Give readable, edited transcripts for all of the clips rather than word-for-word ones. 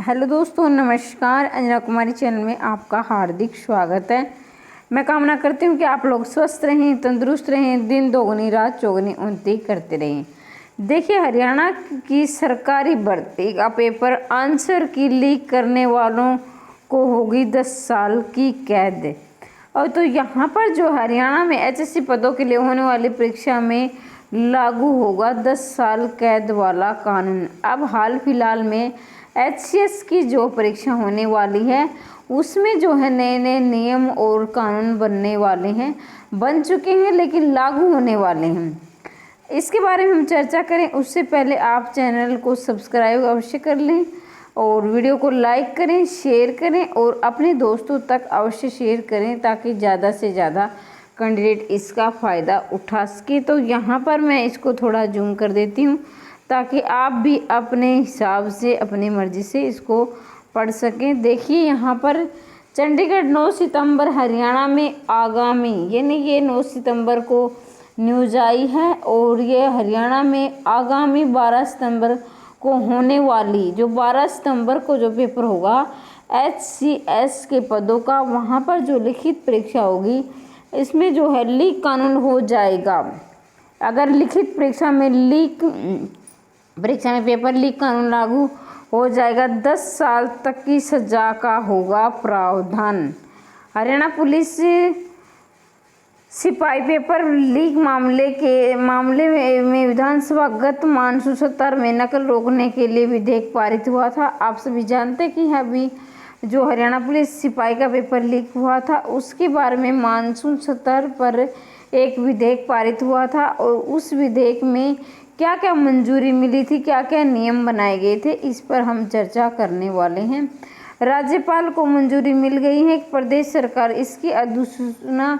Hello दोस्तों, नमस्कार। अंजना कुमारी channel में आपका हार्दिक स्वागत है। मैं कामना करती हूँ कि आप लोग स्वस्थ रहें, तंदुरुस्त रहें, दिन दोगुनी रात चौगुनी उन्नति करते रहें। देखिए, हरियाणा की सरकारी भर्ती का पेपर आंसर की लीक करने वालों को होगी 10 साल की कैद। और तो यहाँ पर जो हरियाणा में एचएससी पदों के लिए होने वाली परीक्षा में लागू होगा 10 साल कैद वाला कानून। अब हाल फिलहाल में एचसीएस की जो परीक्षा होने वाली है उसमें जो है नए नए नियम और कानून बनने वाले हैं, बन चुके हैं लेकिन लागू होने वाले हैं। इसके बारे में हम चर्चा करें उससे पहले आप चैनल को सब्सक्राइब अवश्य कर लें और वीडियो को लाइक करें, शेयर करें और अपने दोस्तों तक अवश्य शेयर करें ताकि ज़्यादा से ज़्यादा कैंडिडेट इसका फ़ायदा उठा सके। तो यहाँ पर मैं इसको थोड़ा जूम कर देती हूँ ताकि आप भी अपने हिसाब से अपनी मर्ज़ी से इसको पढ़ सकें। देखिए, यहाँ पर चंडीगढ़ 9 सितंबर हरियाणा में आगामी, यानी ये 9 सितंबर को न्यूज़ आई है और ये हरियाणा में आगामी 12 सितंबर को होने वाली, जो 12 सितंबर को जो पेपर होगा एचसीएस के पदों का, वहाँ पर जो लिखित परीक्षा होगी इसमें जो है लीक कानून हो जाएगा। अगर लिखित परीक्षा में पेपर लीक कानून लागू हो जाएगा, 10 साल तक की सजा का होगा प्रावधान। हरियाणा पुलिस सिपाही पेपर लीक मामले में विधानसभा गत मानसून सत्र में नकल रोकने के लिए विधेयक पारित हुआ था। आप सभी जानते हैं कि अभी जो हरियाणा पुलिस सिपाही का पेपर लीक हुआ था उसके बारे में मानसून सत्र पर एक विधेयक पारित हुआ था और उस विधेयक में क्या क्या मंजूरी मिली थी, क्या क्या नियम बनाए गए थे, इस पर हम चर्चा करने वाले हैं। राज्यपाल को मंजूरी मिल गई है कि प्रदेश सरकार इसकी अधिसूचना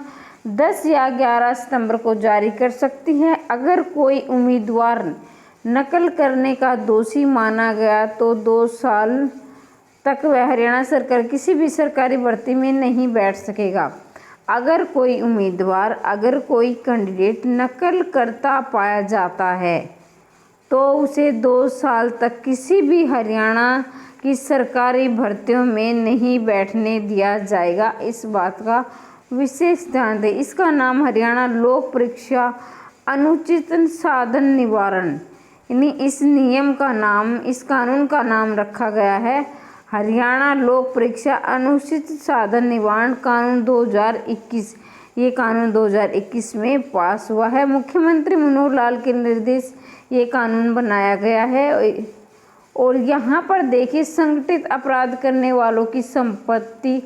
10 या 11 सितंबर को जारी कर सकती है। अगर कोई उम्मीदवार नकल करने का दोषी माना गया तो 2 साल तक वह हरियाणा सरकार किसी भी सरकारी भर्ती में नहीं बैठ सकेगा। अगर कोई कैंडिडेट नकल करता पाया जाता है तो उसे 2 साल तक किसी भी हरियाणा की सरकारी भर्तियों में नहीं बैठने दिया जाएगा। इस बात का विशेष ध्यान दें। इसका नाम हरियाणा लोक परीक्षा अनुचित साधन निवारण, यानी इस कानून का नाम रखा गया है हरियाणा लोक परीक्षा अनुचित साधन निवारण कानून 2021। ये कानून 2021 में पास हुआ है। मुख्यमंत्री मनोहर लाल के निर्देश ये कानून बनाया गया है। और यहाँ पर देखिए, संगठित अपराध करने वालों की संपत्ति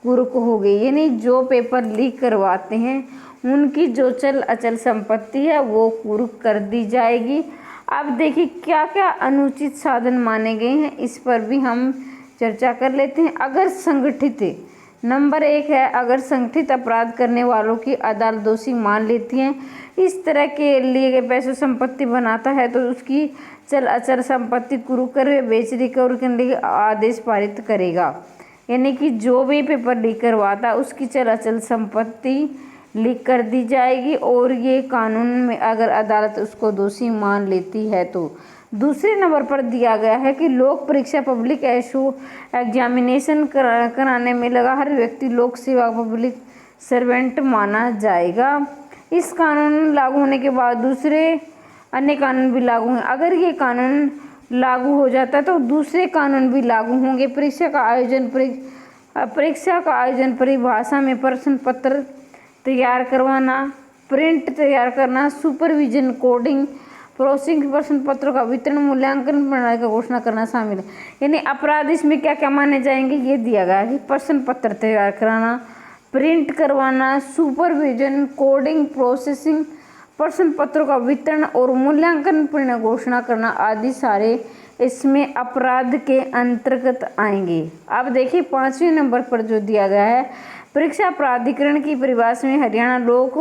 कुर्क हो गई, यानी जो पेपर लीक करवाते हैं उनकी जो चल अचल संपत्ति है वो कुर्क कर दी जाएगी। अब देखिए क्या क्या अनुचित साधन माने गए हैं, इस पर भी हम चर्चा कर लेते हैं। अगर नंबर 1 है, अगर संगठित अपराध करने वालों की अदालत दोषी मान लेती है, इस तरह के लिए गए पैसे संपत्ति बनाता है तो उसकी चल अचल संपत्ति कुर्क कर बेच रिकवर करने के आदेश पारित करेगा। यानी कि जो भी पेपर लीक करवाता उसकी चल अचल संपत्ति लीक कर दी जाएगी और ये कानून में अगर अदालत उसको दोषी मान लेती है तो। दूसरे नंबर पर दिया गया है कि लोक परीक्षा पब्लिक एग्जामिनेशन कराने में लगा हर व्यक्ति लोक सेवा पब्लिक सर्वेंट माना जाएगा। इस कानून लागू होने के बाद दूसरे अन्य कानून भी लागू हैं। अगर ये कानून लागू हो जाता है तो दूसरे कानून भी लागू होंगे। परीक्षा का आयोजन परिभाषा में प्रश्न पत्र तैयार करवाना, प्रिंट तैयार करना, सुपरविजन, कोडिंग, प्रोसेसिंग, प्रश्न पत्रों का वितरण, मूल्यांकन प्रणाली का घोषणा करना शामिल है। यानी अपराध इसमें क्या क्या माने जाएंगे ये दिया गया है कि प्रश्न पत्र तैयार कराना, प्रिंट करवाना, सुपरविजन, कोडिंग, प्रोसेसिंग, प्रश्न पत्रों का वितरण और मूल्यांकन परिणाम घोषणा करना आदि सारे इसमें अपराध के अंतर्गत आएंगे। अब देखिए 5वें नंबर पर जो दिया गया है, परीक्षा प्राधिकरण की परिभाषा में हरियाणा लोक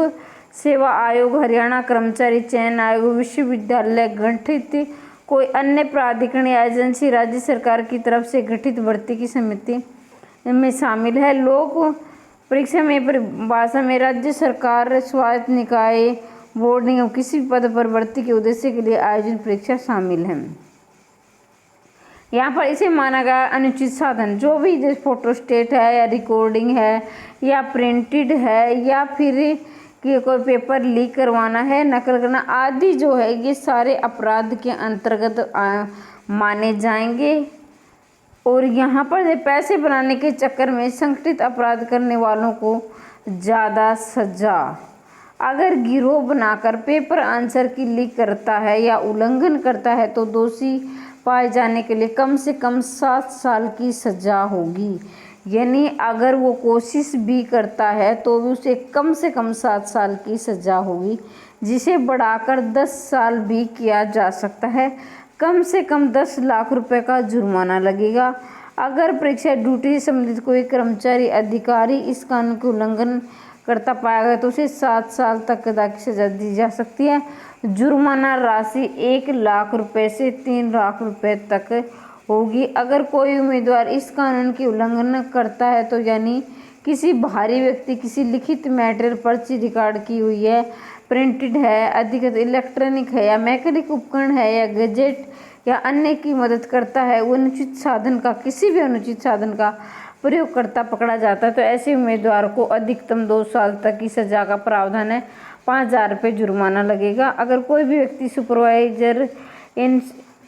सेवा आयोग, हरियाणा कर्मचारी चयन आयोग, विश्वविद्यालय गठित कोई अन्य प्राधिकरण या एजेंसी राज्य सरकार की तरफ से गठित भर्ती की समिति में शामिल है। लोक परीक्षा में परिभाषा में राज्य सरकार, स्वायत्त निकाय, बोर्ड निगम किसी भी पद पर भर्ती के उद्देश्य के लिए आयोजित परीक्षा शामिल है। यहाँ पर इसे माना गया अनुचित साधन, जो भी जैसे फोटोस्टेट है या रिकॉर्डिंग है या प्रिंटेड है या फिर कि कोई पेपर लीक करवाना है, नकल करना आदि जो है ये सारे अपराध के अंतर्गत माने जाएंगे। और यहाँ पर पैसे बनाने के चक्कर में संगठित अपराध करने वालों को ज़्यादा सजा। अगर गिरोह बनाकर पेपर आंसर की लीक करता है या उल्लंघन करता है तो दोषी पाए जाने के लिए कम से कम 7 साल की सज़ा होगी। यानी अगर वो कोशिश भी करता है तो भी उसे कम से कम 7 साल की सज़ा होगी, जिसे बढ़ाकर 10 साल भी किया जा सकता है। कम से कम 10 लाख रुपए का जुर्माना लगेगा। अगर परीक्षा ड्यूटी से संबंधित कोई कर्मचारी अधिकारी इस कानून के उल्लंघन करता पाया गया तो उसे 7 साल तक कैद की सजा दी जा सकती है। जुर्माना राशि 1 लाख रुपए से 3 लाख रुपए तक होगी। अगर कोई उम्मीदवार इस कानून की उल्लंघन करता है तो यानी किसी बाहरी व्यक्ति किसी लिखित मैटर पर्ची रिकॉर्ड की हुई है, प्रिंटेड है, अधिकृत इलेक्ट्रॉनिक है या मैकेनिक उपकरण है या गैजेट या अन्य की मदद करता है, वो अनुचित साधन का किसी भी अनुचित साधन का प्रयोगकर्ता पकड़ा जाता है तो ऐसे उम्मीदवार को अधिकतम 2 साल तक की सजा का प्रावधान है। 5,000 रुपये जुर्माना लगेगा। अगर कोई भी व्यक्ति सुपरवाइजर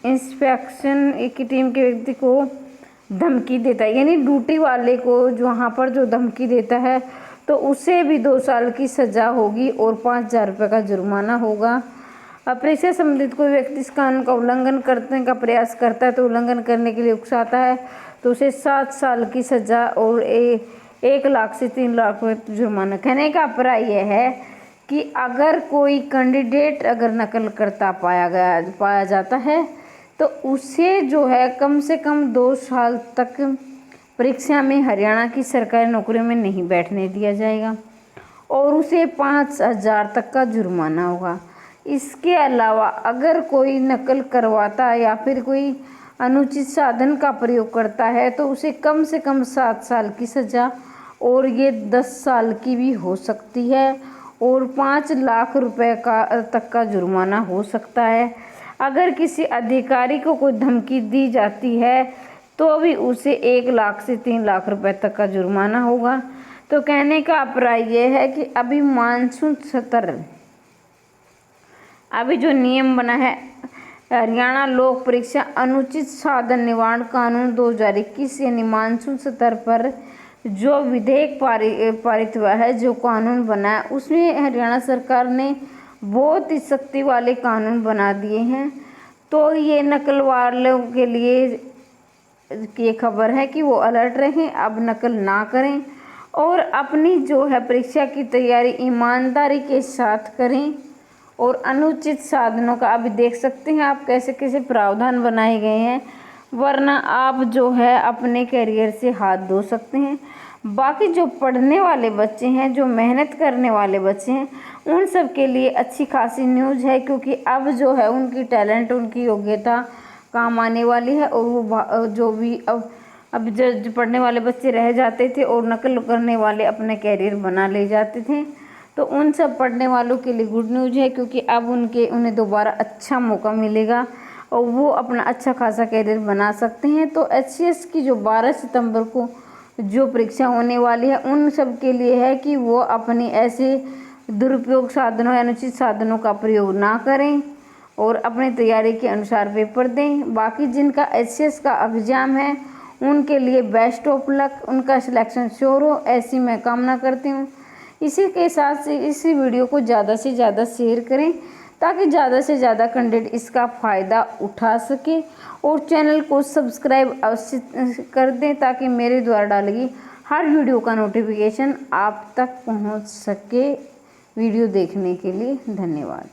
इंस्पेक्शन की टीम के व्यक्ति को धमकी देता है, यानी ड्यूटी वाले को जो वहाँ पर जो धमकी देता है तो उसे भी 2 साल की सज़ा होगी और 5,000 रुपये का जुर्माना होगा। परीक्षा संबंधित कोई व्यक्ति इस कानून का उल्लंघन करने का प्रयास करता है तो उल्लंघन करने के लिए उकसाता है तो उसे 7 साल की सज़ा और 1 लाख से 3 लाख रुपये जुर्माना। कहने का अभिप्राय यह है कि अगर कोई कैंडिडेट अगर नकल करता पाया जाता है तो उसे जो है कम से कम 2 साल तक परीक्षा में हरियाणा की सरकारी नौकरियों में नहीं बैठने दिया जाएगा और उसे 5,000 तक का जुर्माना होगा। इसके अलावा अगर कोई नकल करवाता है या फिर कोई अनुचित साधन का प्रयोग करता है तो उसे कम से कम 7 साल की सज़ा और ये 10 साल की भी हो सकती है और 5 लाख रुपए तक का जुर्माना हो सकता है। अगर किसी अधिकारी को कोई धमकी दी जाती है तो भी उसे 1 लाख से 3 लाख रुपए तक का जुर्माना होगा। तो कहने का अभिप्राय यह है कि अभी मानसून सत्र अभी जो नियम बना है हरियाणा लोक परीक्षा अनुचित साधन निवारण कानून 2021 यानी मानसून सत्र पर जो विधेयक पारित हुआ है, जो कानून बना है उसमें हरियाणा सरकार ने बहुत ही सख्ती वाले कानून बना दिए हैं। तो ये नकल वालों के लिए ये खबर है कि वो अलर्ट रहें, अब नकल ना करें और अपनी जो है परीक्षा की तैयारी ईमानदारी के साथ करें। और अनुचित साधनों का अभी देख सकते हैं आप कैसे कैसे प्रावधान बनाए गए हैं, वरना आप जो है अपने करियर से हाथ धो सकते हैं। बाकी जो पढ़ने वाले बच्चे हैं, जो मेहनत करने वाले बच्चे हैं, उन सब के लिए अच्छी खासी न्यूज़ है क्योंकि अब जो है उनकी टैलेंट, उनकी योग्यता काम आने वाली है। और वो जो भी अब जो पढ़ने वाले बच्चे रह जाते थे और नकल करने वाले अपने कैरियर बना ले जाते थे तो उन सब पढ़ने वालों के लिए गुड न्यूज़ है क्योंकि अब उन्हें दोबारा अच्छा मौका मिलेगा और वो अपना अच्छा खासा कैरियर बना सकते हैं। तो HCS की जो 12 सितंबर को जो परीक्षा होने वाली है उन सब के लिए है कि वो अपने ऐसे दुरुपयोग साधनों या अनुचित साधनों का प्रयोग ना करें और अपनी तैयारी के अनुसार पेपर दें। बाकी जिनका HCS का एग्ज़ाम है उनके लिए बेस्ट ऑफ लक, उनका सिलेक्शन श्योर हो ऐसी मैं कामना करती हूँ। इसी के साथ से इसी वीडियो को ज़्यादा से ज़्यादा शेयर करें ताकि ज़्यादा से ज़्यादा कैंडिडेट इसका फ़ायदा उठा सके और चैनल को सब्सक्राइब अवश्य कर दें ताकि मेरे द्वारा डाली गई हर वीडियो का नोटिफिकेशन आप तक पहुंच सके। वीडियो देखने के लिए धन्यवाद।